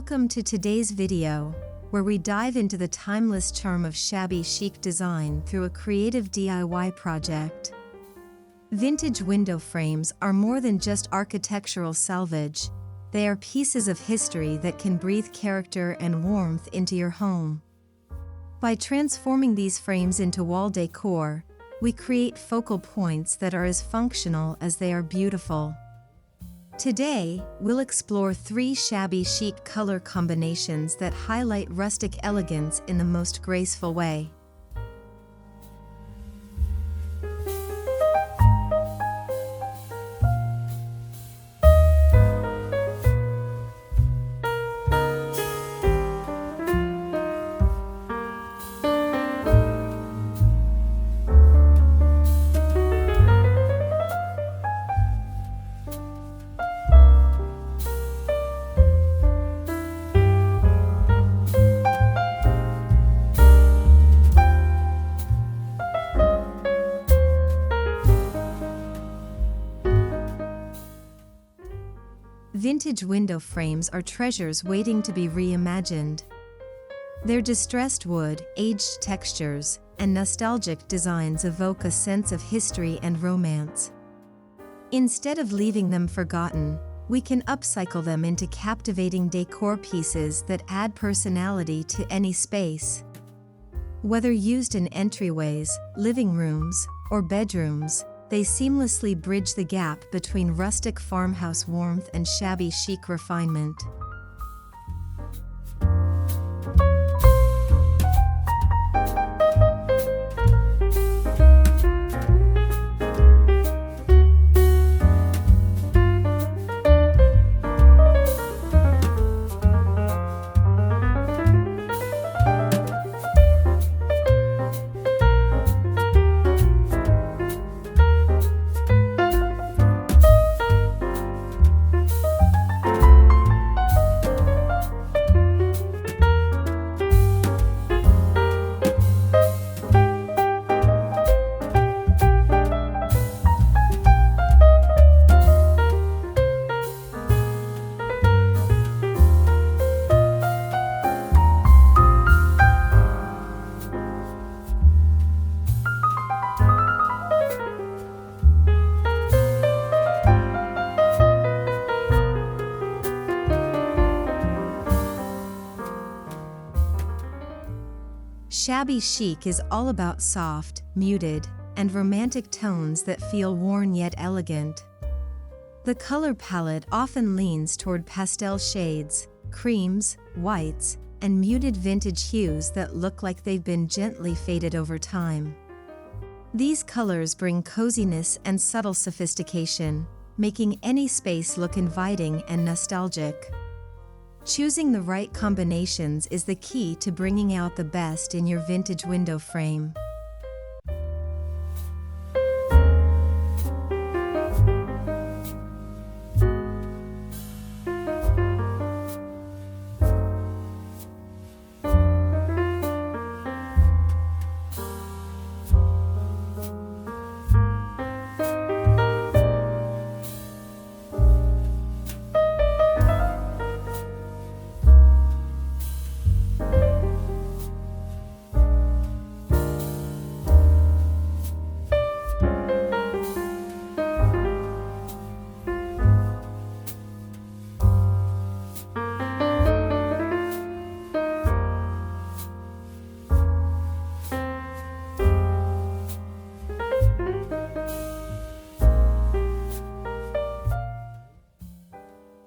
Welcome to today's video, where we dive into the timeless charm of shabby chic design through a creative DIY project. Vintage window frames are more than just architectural salvage. They are pieces of history that can breathe character and warmth into your home. By transforming these frames into wall decor, we create focal points that are as functional as they are beautiful. Today, we'll explore 3 shabby chic color combinations that highlight rustic elegance in the most graceful way. Vintage window frames are treasures waiting to be reimagined. Their distressed wood, aged textures, and nostalgic designs evoke a sense of history and romance. Instead of leaving them forgotten, we can upcycle them into captivating decor pieces that add personality to any space. Whether used in entryways, living rooms, or bedrooms, they seamlessly bridge the gap between rustic farmhouse warmth and shabby chic refinement. Shabby chic is all about soft, muted, and romantic tones that feel worn yet elegant. The color palette often leans toward pastel shades, creams, whites, and muted vintage hues that look like they've been gently faded over time. These colors bring coziness and subtle sophistication, making any space look inviting and nostalgic. Choosing the right combinations is the key to bringing out the best in your vintage window frame.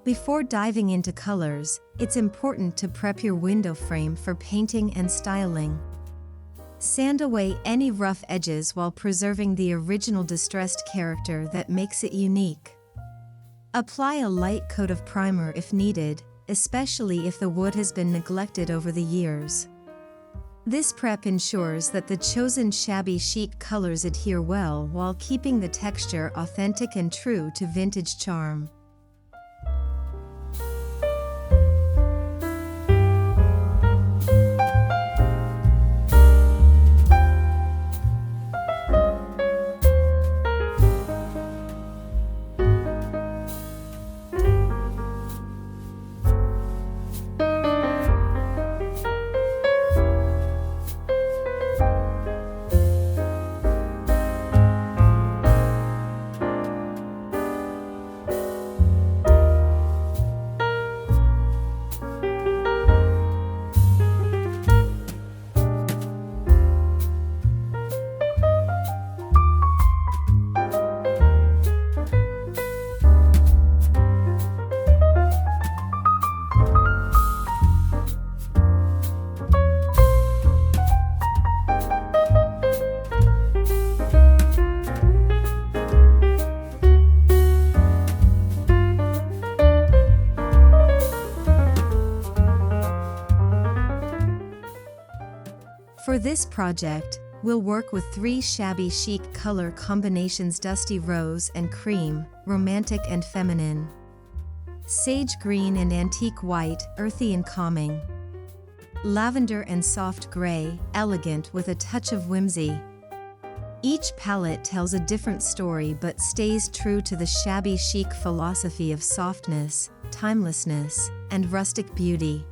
Before diving into colors, it's important to prep your window frame for painting and styling. Sand away any rough edges while preserving the original distressed character that makes it unique. Apply a light coat of primer if needed, especially if the wood has been neglected over the years. This prep ensures that the chosen shabby chic colors adhere well while keeping the texture authentic and true to vintage charm. For this project, we'll work with 3 shabby chic color combinations: dusty rose and cream, romantic and feminine; sage green and antique white, earthy and calming; lavender and soft gray, elegant with a touch of whimsy. Each palette tells a different story but stays true to the shabby chic philosophy of softness, timelessness, and rustic beauty.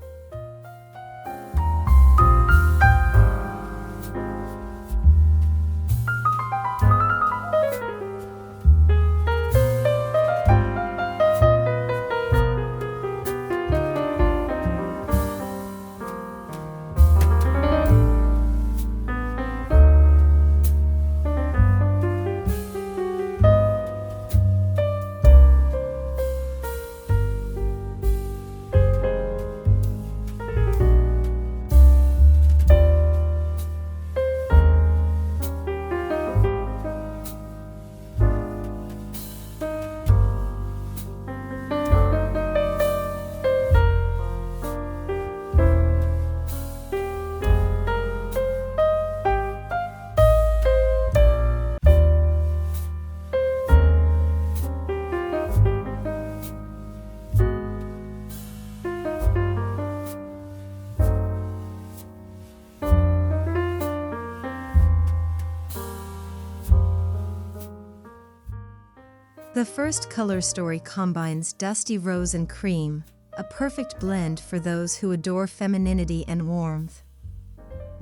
The first color story combines dusty rose and cream, a perfect blend for those who adore femininity and warmth.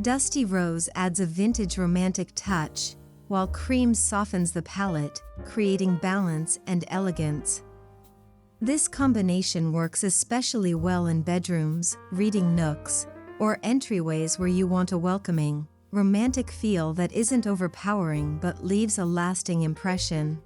Dusty rose adds a vintage romantic touch, while cream softens the palette, creating balance and elegance. This combination works especially well in bedrooms, reading nooks, or entryways where you want a welcoming, romantic feel that isn't overpowering but leaves a lasting impression.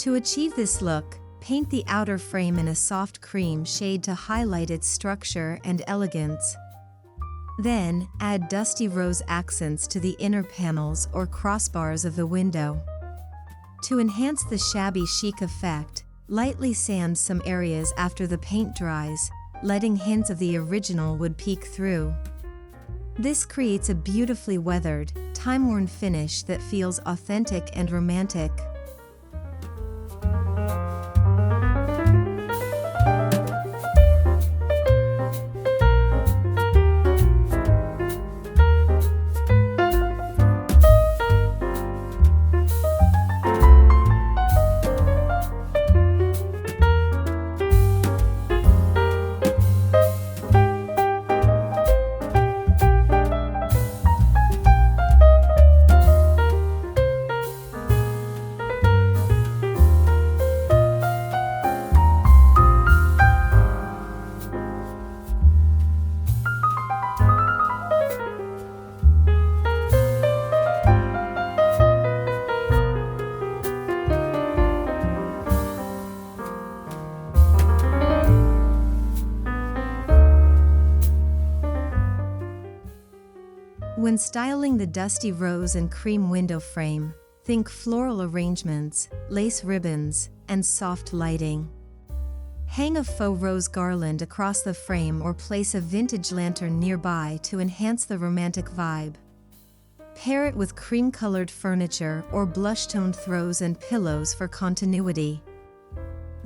To achieve this look, paint the outer frame in a soft cream shade to highlight its structure and elegance. Then, add dusty rose accents to the inner panels or crossbars of the window. To enhance the shabby chic effect, lightly sand some areas after the paint dries, letting hints of the original wood peek through. This creates a beautifully weathered, time-worn finish that feels authentic and romantic. When styling the dusty rose and cream window frame, think floral arrangements, lace ribbons, and soft lighting. Hang a faux rose garland across the frame or place a vintage lantern nearby to enhance the romantic vibe. Pair it with cream-colored furniture or blush-toned throws and pillows for continuity.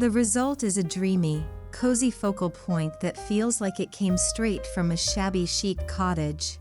The result is a dreamy, cozy focal point that feels like it came straight from a shabby chic cottage.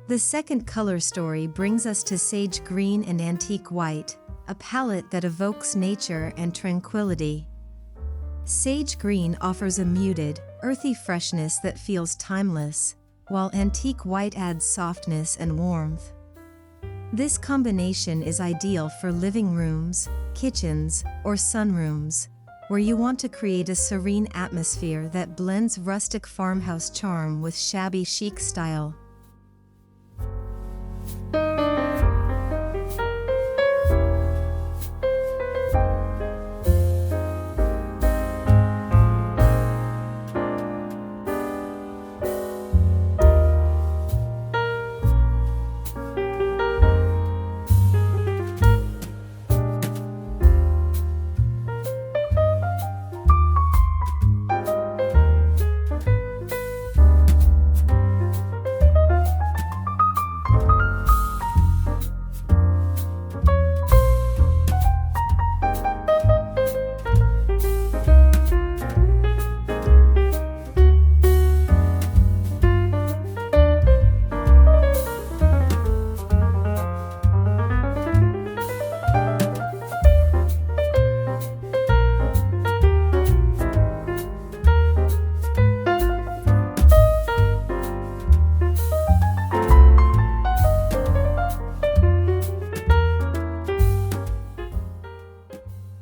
The second color story brings us to sage green and antique white, a palette that evokes nature and tranquility. Sage green offers a muted, earthy freshness that feels timeless, while antique white adds softness and warmth. This combination is ideal for living rooms, kitchens, or sunrooms, where you want to create a serene atmosphere that blends rustic farmhouse charm with shabby chic style.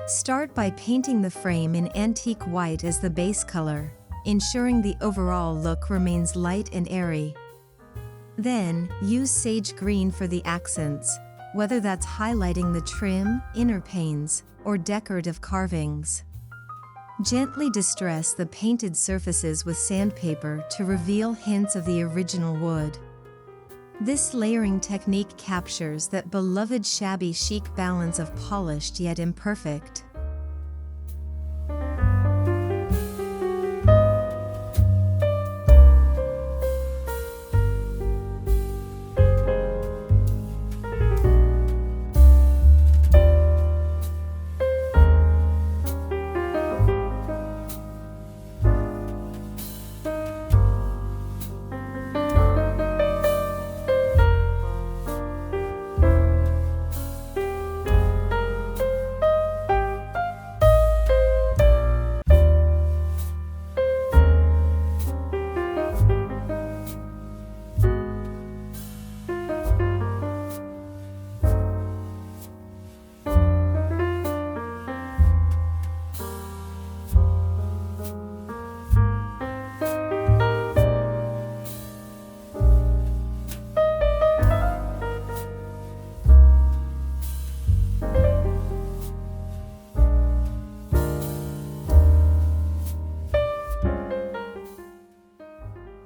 Start by painting the frame in antique white as the base color, ensuring the overall look remains light and airy. Then, use sage green for the accents, whether that's highlighting the trim, inner panes, or decorative carvings. Gently distress the painted surfaces with sandpaper to reveal hints of the original wood. This layering technique captures that beloved shabby chic balance of polished yet imperfect.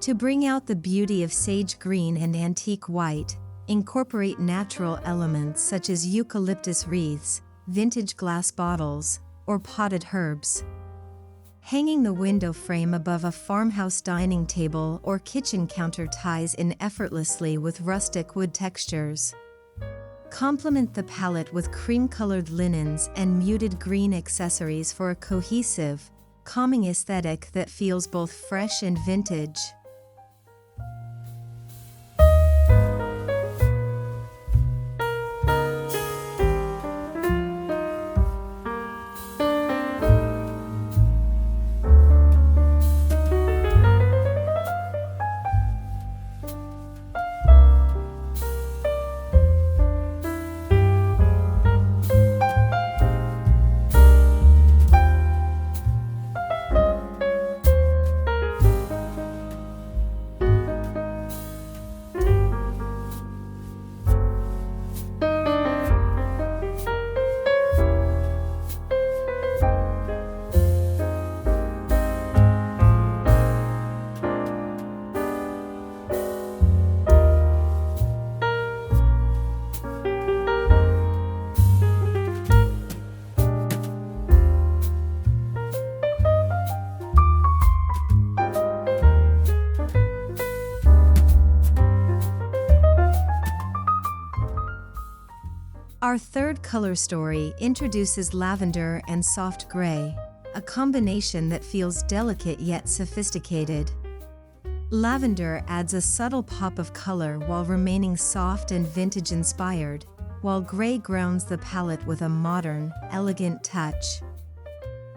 To bring out the beauty of sage green and antique white, incorporate natural elements such as eucalyptus wreaths, vintage glass bottles, or potted herbs. Hanging the window frame above a farmhouse dining table or kitchen counter ties in effortlessly with rustic wood textures. Complement the palette with cream-colored linens and muted green accessories for a cohesive, calming aesthetic that feels both fresh and vintage. Our third color story introduces lavender and soft gray, a combination that feels delicate yet sophisticated. Lavender adds a subtle pop of color while remaining soft and vintage-inspired, while gray grounds the palette with a modern, elegant touch.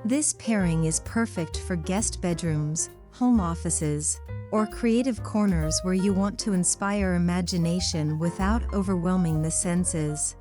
This pairing is perfect for guest bedrooms, home offices, or creative corners where you want to inspire imagination without overwhelming the senses.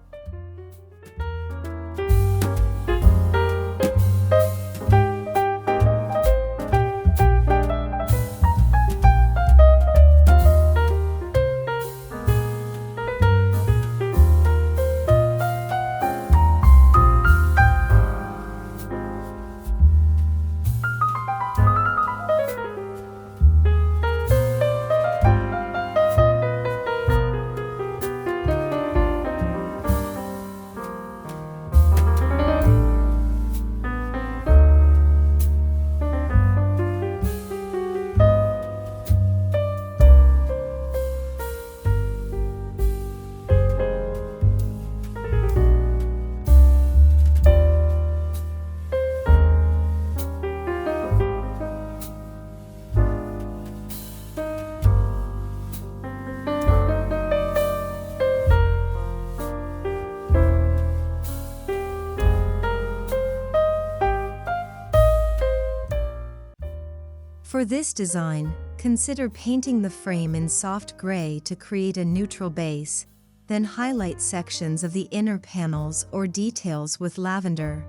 For this design, consider painting the frame in soft gray to create a neutral base, then highlight sections of the inner panels or details with lavender.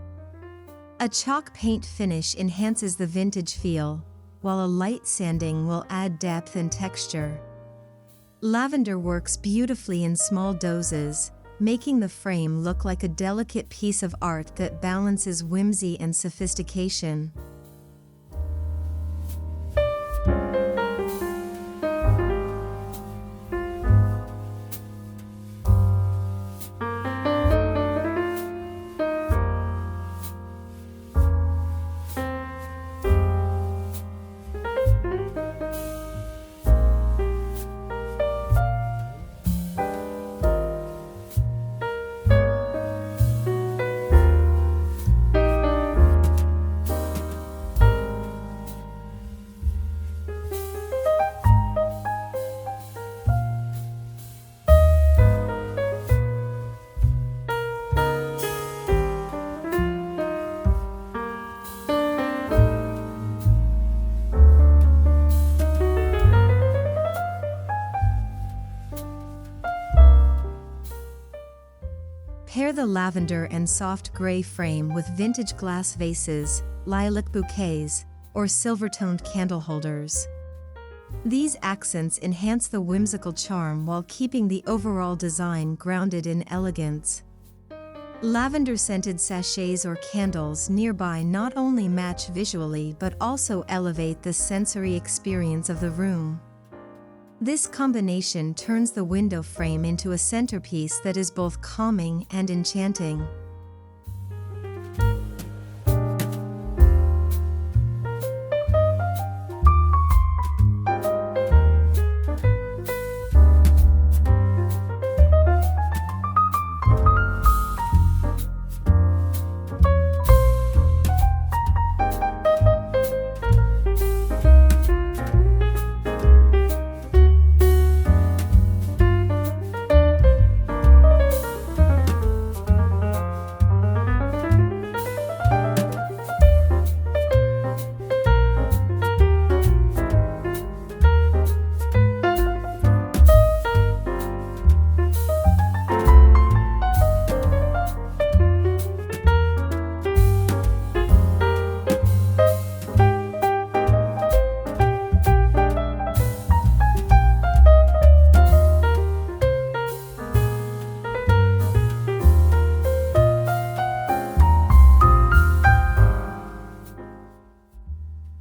A chalk paint finish enhances the vintage feel, while a light sanding will add depth and texture. Lavender works beautifully in small doses, making the frame look like a delicate piece of art that balances whimsy and sophistication. Pair the lavender and soft gray frame with vintage glass vases, lilac bouquets, or silver-toned candle holders. These accents enhance the whimsical charm while keeping the overall design grounded in elegance. Lavender-scented sachets or candles nearby not only match visually but also elevate the sensory experience of the room. This combination turns the window frame into a centerpiece that is both calming and enchanting.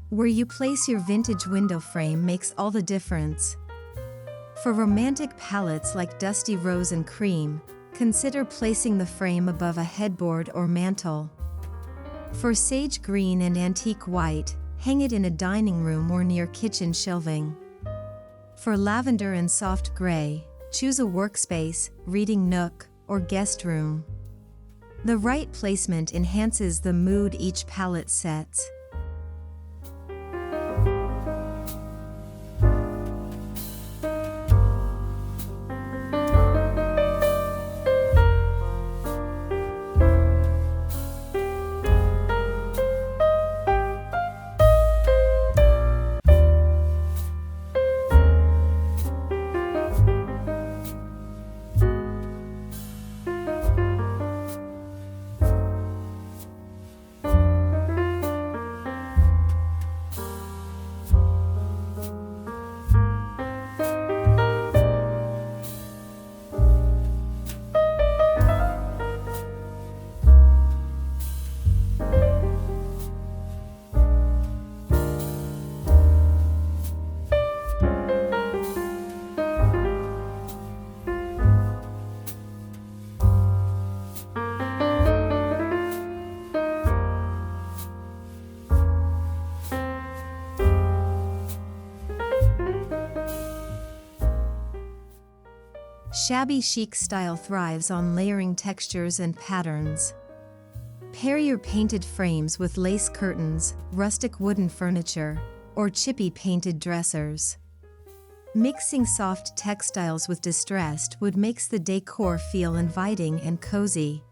Where you place your vintage window frame makes all the difference. For romantic palettes like dusty rose and cream, consider placing the frame above a headboard or mantel. For sage green and antique white, hang it in a dining room or near kitchen shelving. For lavender and soft gray, choose a workspace, reading nook, or guest room. The right placement enhances the mood each palette sets. Shabby chic style thrives on layering textures and patterns. Pair your painted frames with lace curtains, rustic wooden furniture, or chippy painted dressers. Mixing soft textiles with distressed wood makes the decor feel inviting and cozy.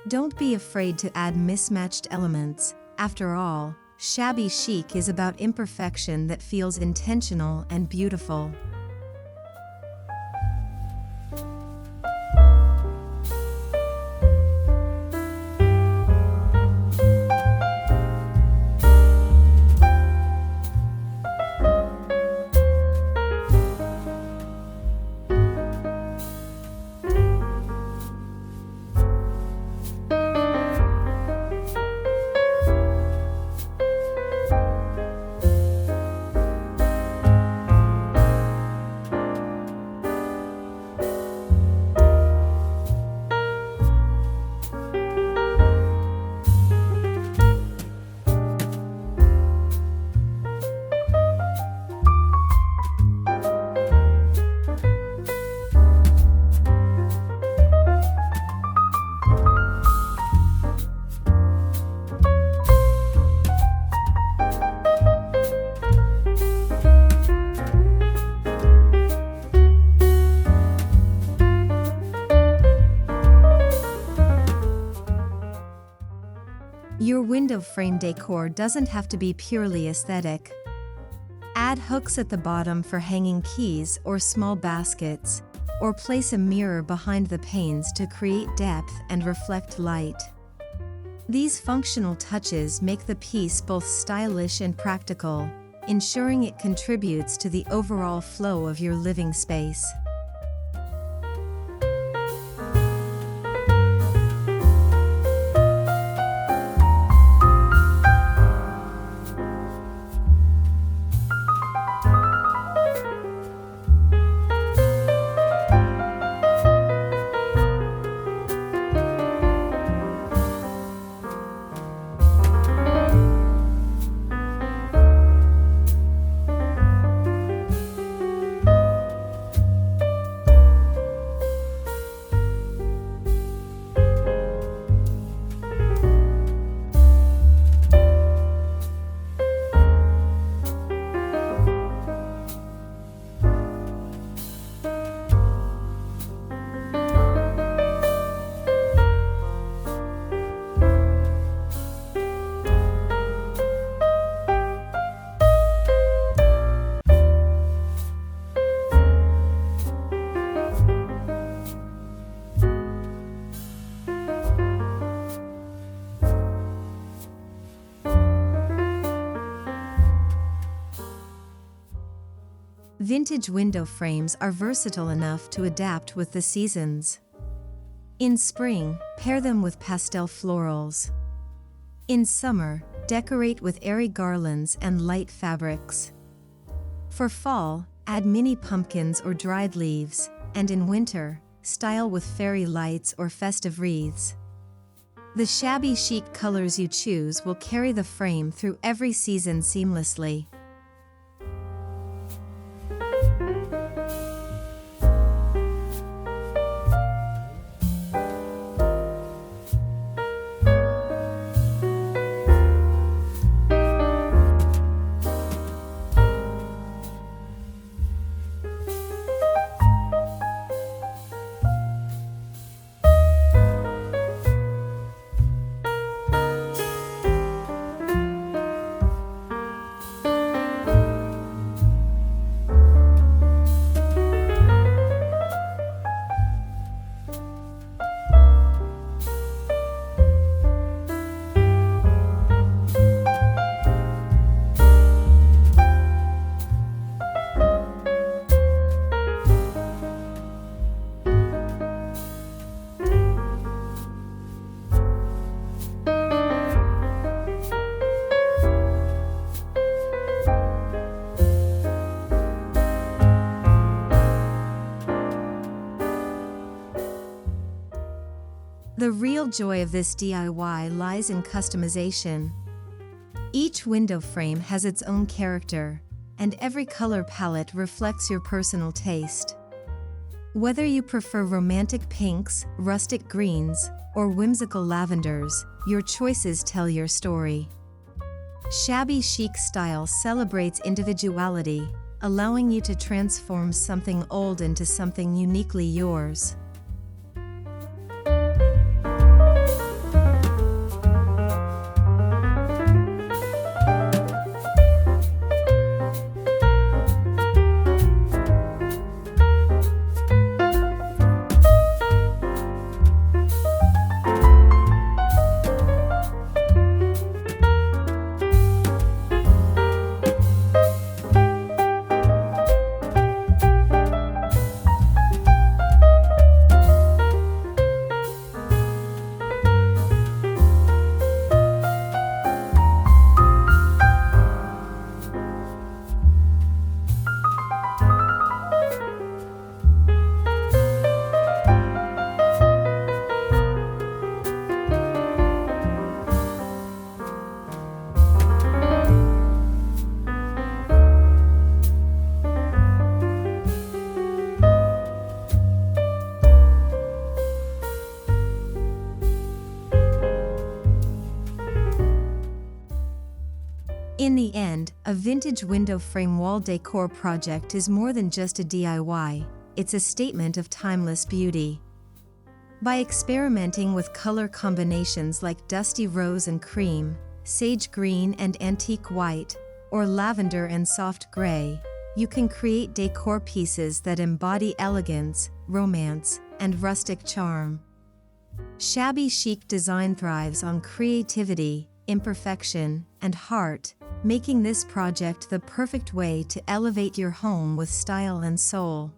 Don't be afraid to add mismatched elements. After all, shabby chic is about imperfection that feels intentional and beautiful. Your window frame decor doesn't have to be purely aesthetic. Add hooks at the bottom for hanging keys or small baskets, or place a mirror behind the panes to create depth and reflect light. These functional touches make the piece both stylish and practical, ensuring it contributes to the overall flow of your living space. Vintage window frames are versatile enough to adapt with the seasons. In spring, pair them with pastel florals. In summer, decorate with airy garlands and light fabrics. For fall, add mini pumpkins or dried leaves, and in winter, style with fairy lights or festive wreaths. The shabby chic colors you choose will carry the frame through every season seamlessly. The real joy of this DIY lies in customization. Each window frame has its own character, and every color palette reflects your personal taste. Whether you prefer romantic pinks, rustic greens, or whimsical lavenders, your choices tell your story. Shabby Chic style celebrates individuality, allowing you to transform something old into something uniquely yours. In the end, a vintage window frame wall decor project is more than just a DIY, it's a statement of timeless beauty. By experimenting with color combinations like dusty rose and cream, sage green and antique white, or lavender and soft gray, you can create decor pieces that embody elegance, romance, and rustic charm. Shabby Chic design thrives on creativity, imperfection, and heart, making this project the perfect way to elevate your home with style and soul.